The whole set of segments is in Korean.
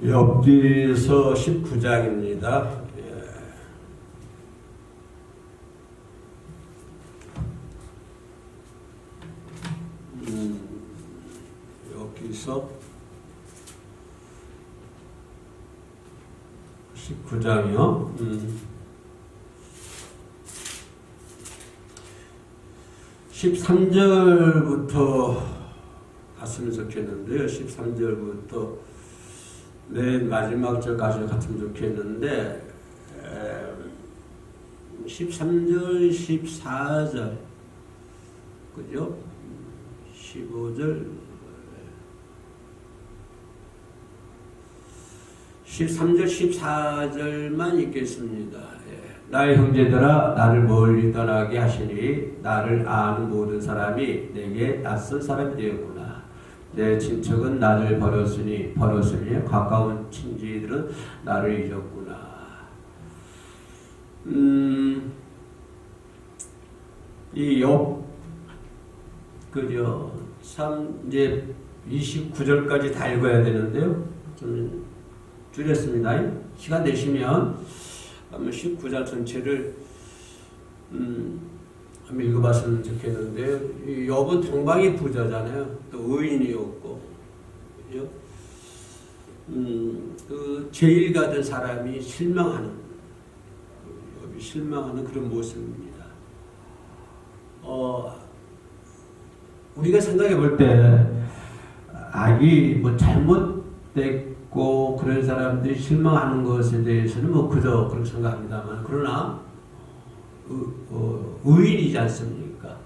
욥기서 19장입니다. 욥기서 19장이요. 13절부터 갔으면 좋겠는데요. 13절부터 맨 마지막 절까지 갔으면 좋겠는데 13절, 14절, 그죠? 15절, 13절, 14절만 읽겠습니다. 나의 형제들아, 나를 멀리 떠나게 하시니 나를 아는 모든 사람이 내게 낯선 사람이 되었구나. 내 친척은 나를 버렸으니 가까운 친지들은 나를 잊었구나. 이 욥, 그죠? 참 이제 29절까지 다 읽어야 되는데요. 좀 줄였습니다. 시간 되시면 한번 19장 전체를 한번 읽어봤으면 좋겠는데요. 이 욥은 동방이 부자잖아요. 또 의인이었고, 그죠? 그 제일 같은 사람이 실망하는, 욥이 실망하는 그런 모습입니다. 우리가 생각해 볼 때 악이 뭐 잘못됐고 그런 사람들이 실망하는 것에 대해서는 뭐 그저 그렇게 생각합니다만, 그러나 의인이지 않습니까?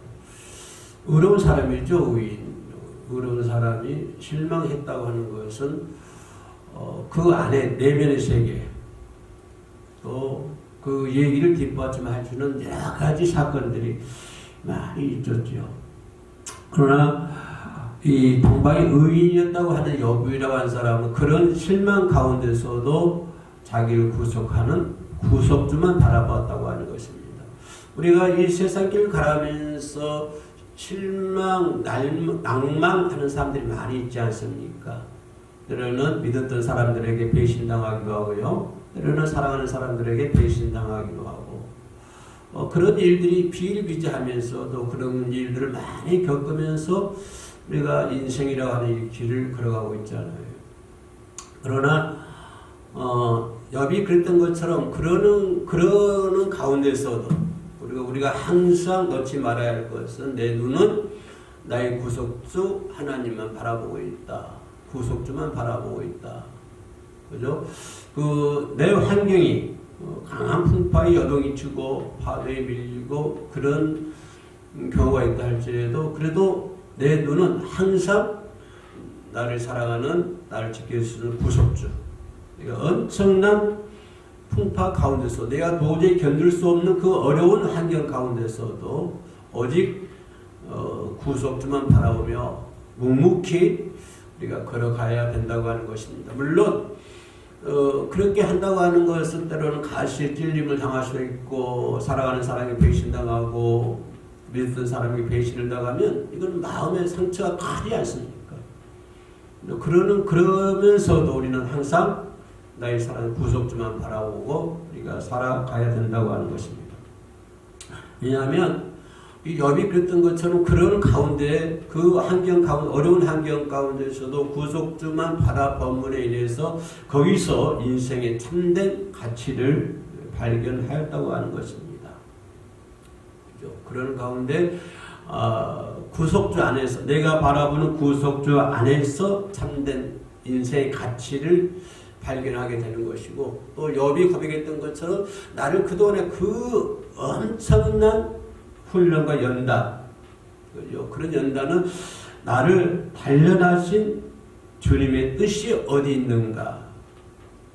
의로운 사람이죠. 의로운 사람이 실망했다고 하는 것은 그 안에 내면의 세계, 또 그 얘기를 뒷받침할 수 있는 여러 가지 사건들이 많이 있었죠. 그러나 이 동방의 의인이었다고 하는 욥이라고 하는 사람은 그런 실망 가운데서도 자기를 구속하는 구속주만 바라봤다고 하는 것입니다. 우리가 이 세상길 가면서 실망, 낭망하는 사람들이 많이 있지 않습니까? 때로는 믿었던 사람들에게 배신당하기도 하고요. 때로는 사랑하는 사람들에게 배신당하기도 하고, 그런 일들이 비일비재하면서도 그런 일들을 많이 겪으면서 우리가 인생이라고 하는 이 길을 걸어가고 있잖아요. 그러나 욥이 그랬던 것처럼 그러는 가운데서도 우리가 항상 놓지 말아야 할 것은 내 눈은 나의 구속주 하나님만 바라보고 있다. 구속주만 바라보고 있다. 그죠? 내 환경이 강한 풍파에 여동이 치고 파도에 밀리고 그런 경우가 있다 할지라도 그래도 내 눈은 항상 나를 사랑하는, 나를 지켜주는 구속주. 그러니까 엄청난 풍파 가운데서 내가 도저히 견딜 수 없는 그 어려운 환경 가운데서도 오직 구속주만 바라보며 묵묵히 우리가 걸어가야 된다고 하는 것입니다. 물론 그렇게 한다고 하는 것은 때로는 가시에 찔림을 당할 수 있고 사랑하는 사람이 배신당하고 믿던 사람이 배신을 당하면 이건 마음의 상처가 크지 않습니까? 그러면서도 우리는 항상 나의 사랑 구속주만 바라보고 우리가 살아가야 된다고 하는 것입니다. 왜냐하면 이 욥이 그랬던 것처럼 그런 가운데 그 환경 가운데 어려운 환경 가운데서도 구속주만 바라봄으로 인해서 거기서 인생의 참된 가치를 발견하였다고 하는 것입니다. 그렇죠? 그런 가운데 구속주 안에서 내가 바라보는 구속주 안에서 참된 인생의 가치를 발견하게 되는 것이고, 또 욥이 고백했던 것처럼 나를 그동안에 그 엄청난 훈련과 연단, 그런 연단은 나를 단련하신 주님의 뜻이 어디 있는가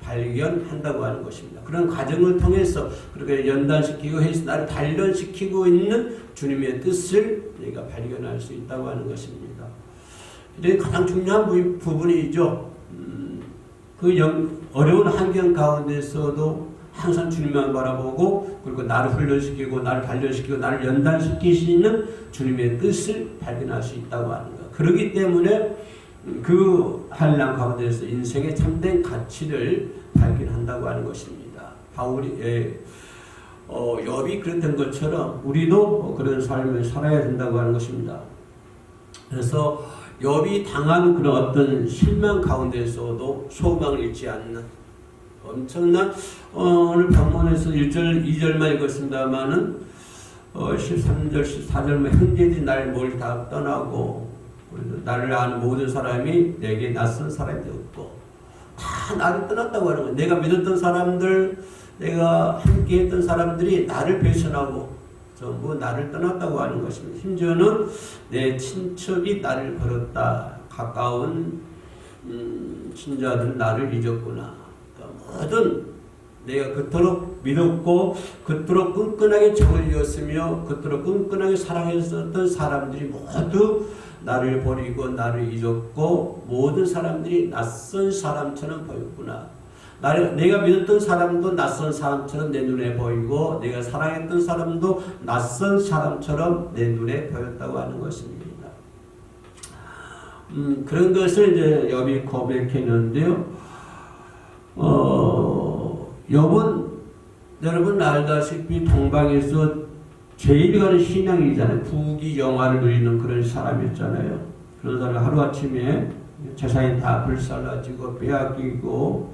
발견한다고 하는 것입니다. 그런 과정을 통해서 그렇게 연단시키고 해서 나를 단련시키고 있는 주님의 뜻을 우리가 발견할 수 있다고 하는 것입니다. 이게 가장 중요한 부분이죠. 어려운 환경 가운데서도 항상 주님만 바라보고 그리고 나를 훈련시키고 나를 단련시키고 나를 연단시키시는 주님의 뜻을 발견할 수 있다고 하는 것. 그렇기 때문에 그 한란 가운데서 인생의 참된 가치를 발견한다고 하는 것입니다. 바울이 욥이 그랬던 것처럼 우리도 그런 삶을 살아야 된다고 하는 것입니다. 그래서 욥이 당한 그런 어떤 실망 가운데서도 소망을 잃지 않는 엄청난 오늘 본문에서 1절, 2절만 읽었습니다만은 13절, 14절만 형제들이 나를 멀리 다 떠나고 나를 아는 모든 사람이 내게 낯선 사람이 되었고 다 나를 떠났다고 하는 거예요. 내가 믿었던 사람들, 내가 함께 했던 사람들이 나를 배신하고 전부 나를 떠났다고 하는 것입니다. 심지어는 내 친척이 나를 버렸다. 가까운 친자들은 나를 잊었구나. 그러니까 모든 내가 그토록 믿었고 그토록 끈끈하게 정을 이었으며 그토록 끈끈하게 사랑했었던 사람들이 모두 나를 버리고 나를 잊었고 모든 사람들이 낯선 사람처럼 보였구나. 내가 믿었던 사람도 낯선 사람처럼 내 눈에 보이고 내가 사랑했던 사람도 낯선 사람처럼 내 눈에 보였다고 하는 것입니다. 그런 것을 이제 욥이 고백했는데요. 욥은 여러분 알다시피 동방에서 제일 가는 신앙이잖아요. 부귀영화를 누리는 그런 사람이었잖아요. 그런 사람이 하루아침에 재산이 다 불살라지고 빼앗기고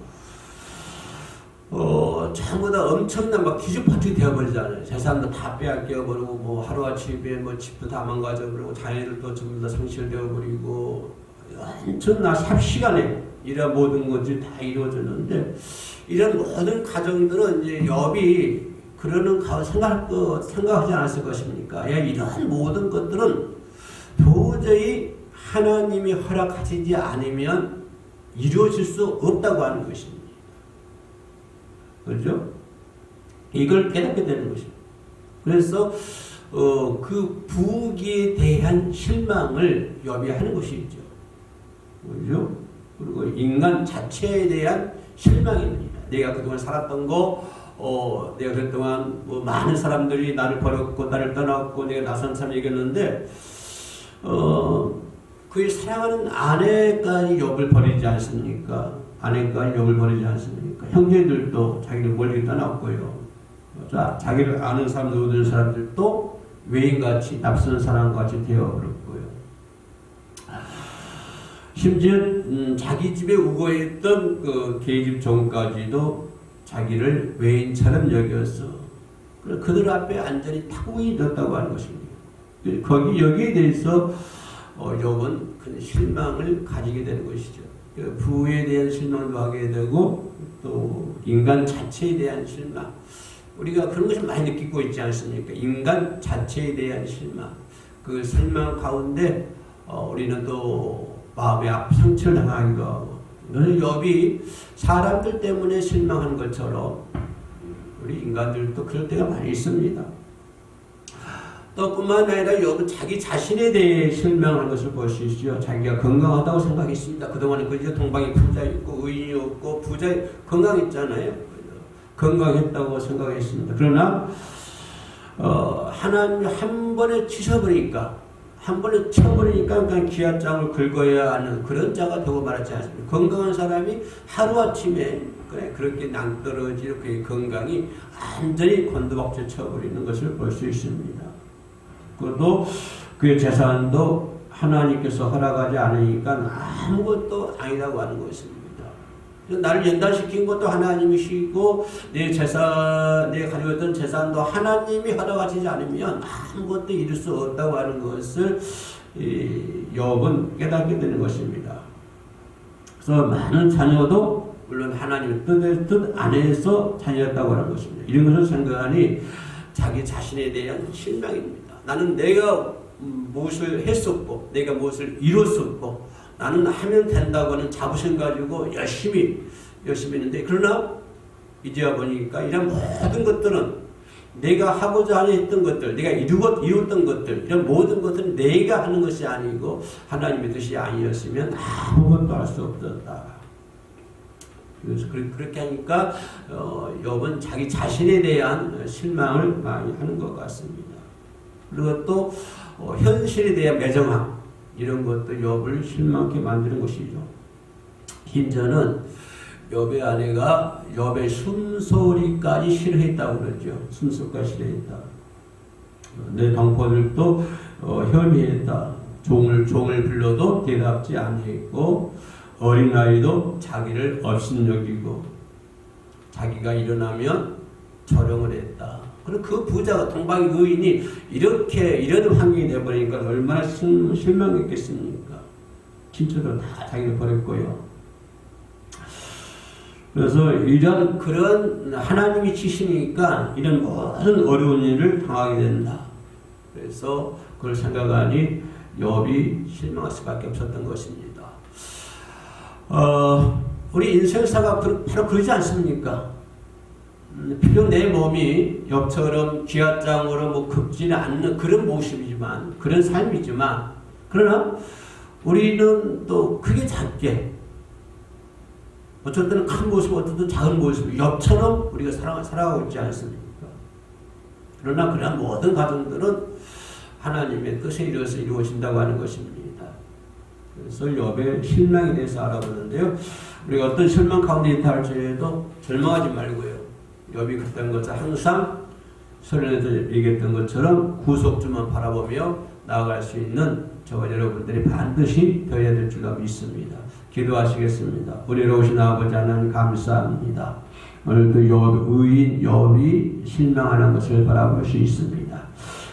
전부 다 엄청난 막 뒤죽박죽이 되어버리잖아요. 재산도 다 빼앗겨버리고 뭐 하루아침에 뭐 집도 다 망가져버리고 자녀들도 전부 다 상실되어버리고 엄청난 삽시간에 이런 모든 것이 다 이루어졌는데 이런 모든 가정들은 이제 욥이 그러는 생각하지 않았을 것입니까? 야, 이런 모든 것들은 도저히 하나님이 허락하시지 않으면 이루어질 수 없다고 하는 것입니다. 그렇죠? 이걸 깨닫게 되는 것입니다. 그래서 그 부귀에 대한 실망을 욥이 하는 것이죠. 그렇죠? 그리고 인간 자체에 대한 실망입니다. 내가 그동안 살았던 거, 내가 그동안 뭐 많은 사람들이 나를 버렸고 나를 떠났고 내가 낯선 사람 얘기했는데 그의 사랑하는 아내까지 욥을 버리지 않습니까? 아내까지 욥을 버리지 않습니까? 형제들도 자기를 멀리 떠났고요. 자, 자기를 아는 사람들, 모든 사람들도 외인같이 낯선 사람같이 되어버렸고요. 심지어 자기 집에 우거했던 그 계집 종까지도 자기를 외인처럼 여겨서 그들 앞에 완전히 타국이 되었다고 하는 것입니다. 여기에 대해서 욥은 큰 실망을 가지게 되는 것이죠. 부에 대한 실망도 하게 되고 또 인간 자체에 대한 실망. 우리가 그런 것을 많이 느끼고 있지 않습니까? 인간 자체에 대한 실망. 그 실망 가운데 우리는 또 마음의 상처를 당하기도 하고 욥이 사람들 때문에 실망한 것처럼 우리 인간들도 그럴 때가 많이 있습니다. 또 뿐만 아니라 욥은 자기 자신에 대해 실망한 것을 볼 수 있죠. 자기가 건강하다고 생각했습니다. 그동안에 그저 동방에 부자 있고 의인이 없고 부자 건강했잖아요. 건강했다고 생각했습니다. 그러나 하나님이 한 번에 치셔버리니까 한 번에 쳐버리니까 그냥 기아장을 긁어야 하는 그런 자가 되고 말았지 않습니까? 건강한 사람이 하루아침에 그렇게 낭떠러지로 그의 건강이 완전히 곤두박질 쳐버리는 것을 볼 수 있습니다. 그것도 그의 재산도 하나님께서 허락하지 않으니까 아무것도 아니라고 하는 것입니다. 나를 연단시킨 것도 하나님이시고 내 재산, 내가 가지고 있던 재산도 하나님이 허락하시지 않으면 아무것도 이룰 수 없다고 하는 것을 욥은 깨닫게 되는 것입니다. 그래서 많은 자녀도 물론 하나님의 뜻 안에서 자녀였다고 하는 것입니다. 이런 것을 생각하니 자기 자신에 대한 실망입니다. 나는 내가 무엇을 했었고 내가 무엇을 이뤘었고 나는 하면 된다고 하는 자부심 가지고 열심히 했는데 그러나 이제야 보니까 이런 모든 것들은 내가 하고자 했던 것들, 내가 이뤘던 것들 이런 모든 것들은 내가 하는 것이 아니고 하나님의 뜻이 아니었으면 아무것도 할 수 없었다. 그래서 그렇게 하니까 욥은 자기 자신에 대한 실망을 많이 하는 것 같습니다. 그리고 또 현실에 대한 매정함. 이런 것도 욥을 실망케 만드는 것이죠. 김전은 욥의 아내가 욥의 숨소리까지 싫어했다고 그러죠. 숨소리까지 싫어했다. 내 동포들도 혐의했다. 종을 불러도 대답지 아니했고 어린아이도 자기를 업신여기고 자기가 일어나면 조롱을 했다. 그럼 그 부자가 동방의 의인이 이런 환경이 되어버리니까 얼마나 실망했겠습니까? 친척들 다 자기를 버렸고요. 그래서 그런 하나님이 치시니까 이런 모든 어려운 일을 당하게 된다. 그래서 그걸 생각하니 욥이 실망할 수밖에 없었던 것입니다. 우리 인생사가 바로 그러지 않습니까? 비록 내 몸이 욥처럼 기아장으로 긁지는 않는 그런 모습이지만, 그런 삶이지만, 그러나 우리는 또 크게 작게, 어쩔 때는 큰 모습, 어쩔 때는 작은 모습, 욥처럼 우리가 살아가고 있지 않습니까? 그러나 그러한 모든 가정들은 하나님의 뜻에 이루어서 이루어진다고 하는 것입니다. 그래서 욥의 실망에 대해서 알아보는데요. 우리가 어떤 실망 가운데 있다 할지라도 절망하지 말고요. 욥이 그랬던 것처럼 항상 설련에서 얘기했던 것처럼 구속주만 바라보며 나아갈 수 있는 저와 여러분들이 반드시 되어야 될 줄로 믿습니다. 기도하시겠습니다. 우리로 오신 아버지 하나님 감사합니다. 오늘도 의인 욥이 실망하는 것을 바라볼 수 있습니다.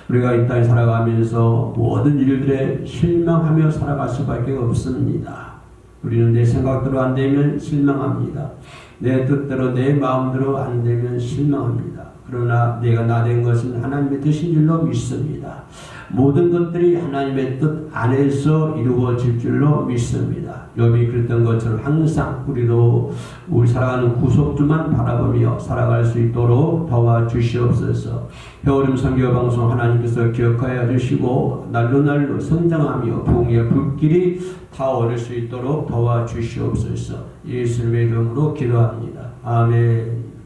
우리가 이 땅에 살아가면서 모든 일들에 실망하며 살아갈 수밖에 없습니다. 우리는 내 생각대로 안 되면 실망합니다. 내 뜻대로 내 마음대로 안 되면 실망합니다. 그러나 내가 나된 것은 하나님의 뜻인 줄로 믿습니다. 모든 것들이 하나님의 뜻 안에서 이루어질 줄로 믿습니다. 욥이 그랬던 것처럼 항상 우리도 우리 살아가는 구속주만 바라보며 살아갈 수 있도록 도와주시옵소서. 겨울임 선교방송 하나님께서 기억하여 주시고 날로 성장하며 부흥의 불길이 타오를 수 있도록 도와주시옵소서. 예수님의 이름으로 기도합니다. 아멘.